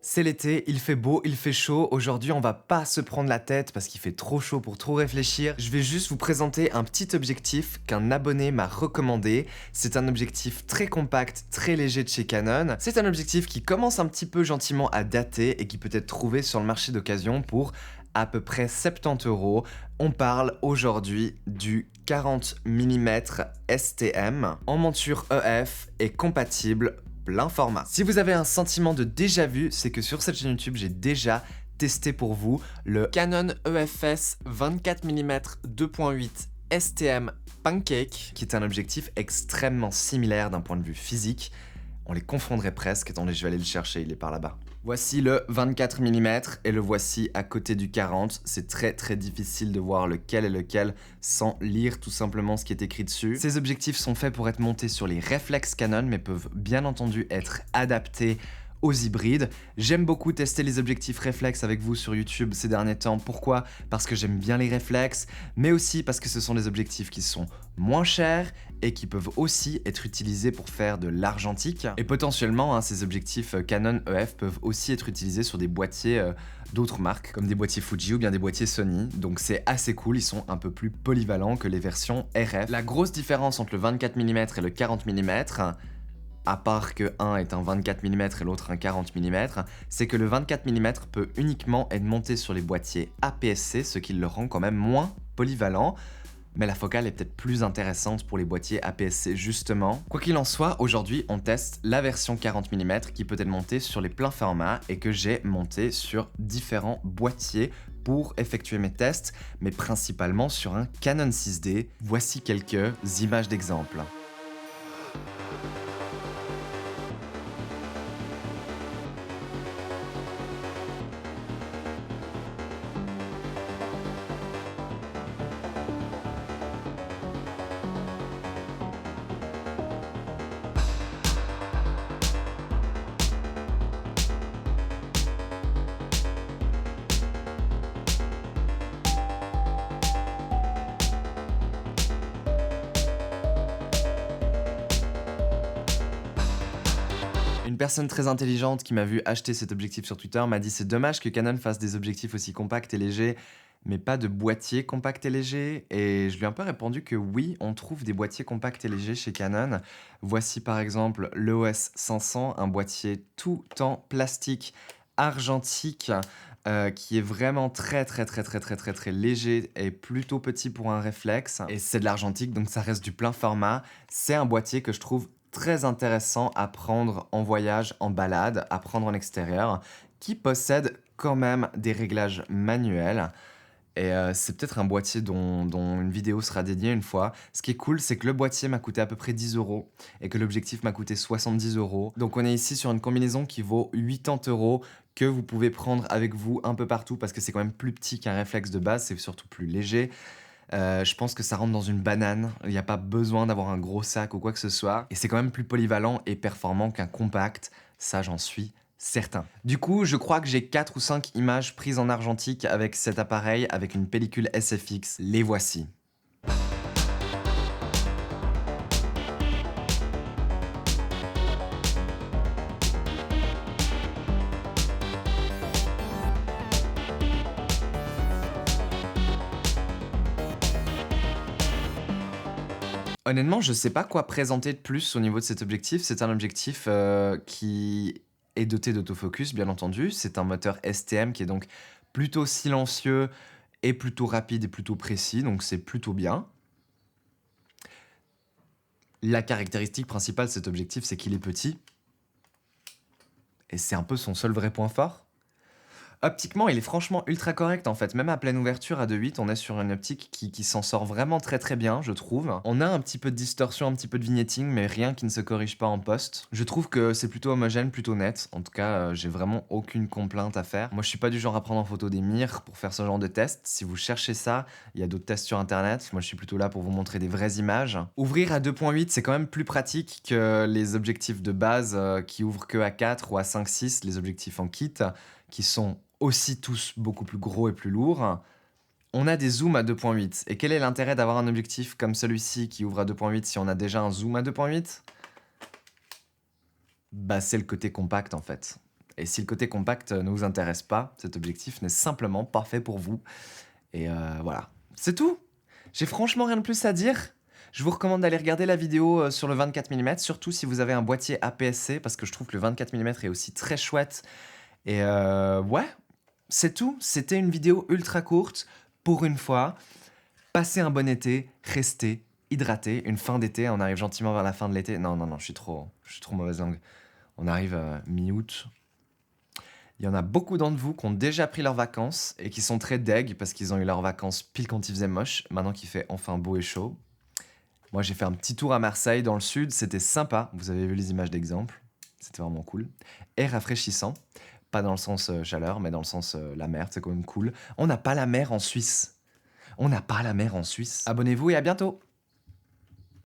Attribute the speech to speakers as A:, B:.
A: C'est l'été, il fait beau, il fait chaud. Aujourd'hui, on va pas se prendre la tête parce qu'il fait trop chaud pour trop réfléchir. Je vais juste vous présenter un petit objectif qu'un abonné m'a recommandé. C'est un objectif très compact, très léger de chez Canon. C'est un objectif qui commence un petit peu gentiment à dater et qui peut être trouvé sur le marché d'occasion pour à peu près 70 €. On parle aujourd'hui du 40 mm STM en monture EF et compatible plein format. Si vous avez un sentiment de déjà vu, c'est que sur cette chaîne YouTube, j'ai déjà testé pour vous le Canon EFS 24 mm 2.8 STM Pancake, qui est un objectif extrêmement similaire d'un point de vue physique. On les confondrait presque. Attendez, je vais aller le chercher, il est par là-bas. Voici le 24 mm et le voici à côté du 40. C'est très difficile de voir lequel est lequel sans lire tout simplement ce qui est écrit dessus. Ces objectifs sont faits pour être montés sur les réflexes Canon mais peuvent bien entendu être adaptés aux hybrides. J'aime beaucoup tester les objectifs réflexes avec vous sur YouTube ces derniers temps. Pourquoi? Parce que j'aime bien les réflexes, mais aussi parce que ce sont des objectifs qui sont moins chers et qui peuvent aussi être utilisés pour faire de l'argentique. Et potentiellement, ces objectifs Canon EF peuvent aussi être utilisés sur des boîtiers d'autres marques, comme des boîtiers Fuji ou bien des boîtiers Sony. Donc c'est assez cool, ils sont un peu plus polyvalents que les versions RF. La grosse différence entre le 24 mm et le 40 mm, à part que un est un 24 mm et l'autre un 40 mm, c'est que le 24 mm peut uniquement être monté sur les boîtiers APS-C, ce qui le rend quand même moins polyvalent. Mais la focale est peut-être plus intéressante pour les boîtiers APS-C justement. Quoi qu'il en soit, aujourd'hui on teste la version 40 mm qui peut être montée sur les pleins formats et que j'ai monté sur différents boîtiers pour effectuer mes tests, mais principalement sur un Canon 6D. Voici quelques images d'exemple. Une personne très intelligente qui m'a vu acheter cet objectif sur Twitter m'a dit: c'est dommage que Canon fasse des objectifs aussi compacts et légers, mais pas de boîtier compact et léger. Et je lui ai un peu répondu que oui, on trouve des boîtiers compacts et légers chez Canon. Voici par exemple l'EOS 500, un boîtier tout en plastique argentique qui est vraiment très léger et plutôt petit pour un réflexe. Et c'est de l'argentique, donc ça reste du plein format. C'est un boîtier que je trouve très intéressant à prendre en voyage, en balade, à prendre en extérieur, qui possède quand même des réglages manuels. Et c'est peut-être un boîtier dont une vidéo sera dédiée une fois. Ce qui est cool, c'est que le boîtier m'a coûté à peu près 10 € et que l'objectif m'a coûté 70 €. Donc on est ici sur une combinaison qui vaut 80 € que vous pouvez prendre avec vous un peu partout parce que c'est quand même plus petit qu'un réflexe de base, c'est surtout plus léger. Je pense que ça rentre dans une banane, il n'y a pas besoin d'avoir un gros sac ou quoi que ce soit. Et c'est quand même plus polyvalent et performant qu'un compact, ça j'en suis certain. Du coup, je crois que j'ai 4 ou 5 images prises en argentique avec cet appareil, avec une pellicule SFX. Les voici. Honnêtement, je sais pas quoi présenter de plus au niveau de cet objectif. C'est un objectif qui est doté d'autofocus, bien entendu. C'est un moteur STM qui est donc plutôt silencieux et plutôt rapide et plutôt précis, donc c'est plutôt bien. La caractéristique principale de cet objectif, c'est qu'il est petit. Et c'est un peu son seul vrai point fort. Optiquement, il est franchement ultra correct en fait. Même à pleine ouverture à 2.8, on est sur une optique qui s'en sort vraiment très bien, je trouve. On a un petit peu de distorsion, un petit peu de vignetting, mais rien qui ne se corrige pas en post. Je trouve que c'est plutôt homogène, plutôt net. En tout cas, j'ai vraiment aucune complainte à faire. Moi, je suis pas du genre à prendre en photo des mires pour faire ce genre de test. Si vous cherchez ça, il y a d'autres tests sur internet. Moi, je suis plutôt là pour vous montrer des vraies images. Ouvrir à 2.8, c'est quand même plus pratique que les objectifs de base qui ouvrent que à 4 ou à 5.6, les objectifs en kit, qui sont aussi tous beaucoup plus gros et plus lourds. On a des zooms à 2.8. Et quel est l'intérêt d'avoir un objectif comme celui-ci qui ouvre à 2.8 si on a déjà un zoom à 2.8? Bah, c'est le côté compact en fait. Et si le côté compact ne vous intéresse pas, cet objectif n'est simplement pas fait pour vous. Et voilà, c'est tout. J'ai franchement rien de plus à dire. Je vous recommande d'aller regarder la vidéo sur le 24 mm, surtout si vous avez un boîtier APS-C, parce que je trouve que le 24 mm est aussi très chouette. Et ouais, c'est tout. C'était une vidéo ultra courte, pour une fois. Passez un bon été, restez hydraté. Une fin d'été, on arrive gentiment vers la fin de l'été. Non, non, non, je suis trop mauvaise langue. On arrive mi-août. Il y en a beaucoup d'entre vous qui ont déjà pris leurs vacances et qui sont très deg parce qu'ils ont eu leurs vacances pile quand il faisait moche, maintenant qu'il fait enfin beau et chaud. Moi, j'ai fait un petit tour à Marseille dans le sud, c'était sympa. Vous avez vu les images d'exemple, c'était vraiment cool. Et rafraîchissant, pas dans le sens chaleur, mais dans le sens la mer, c'est quand même cool. On n'a pas la mer en Suisse. On n'a pas la mer en Suisse. Abonnez-vous et à bientôt!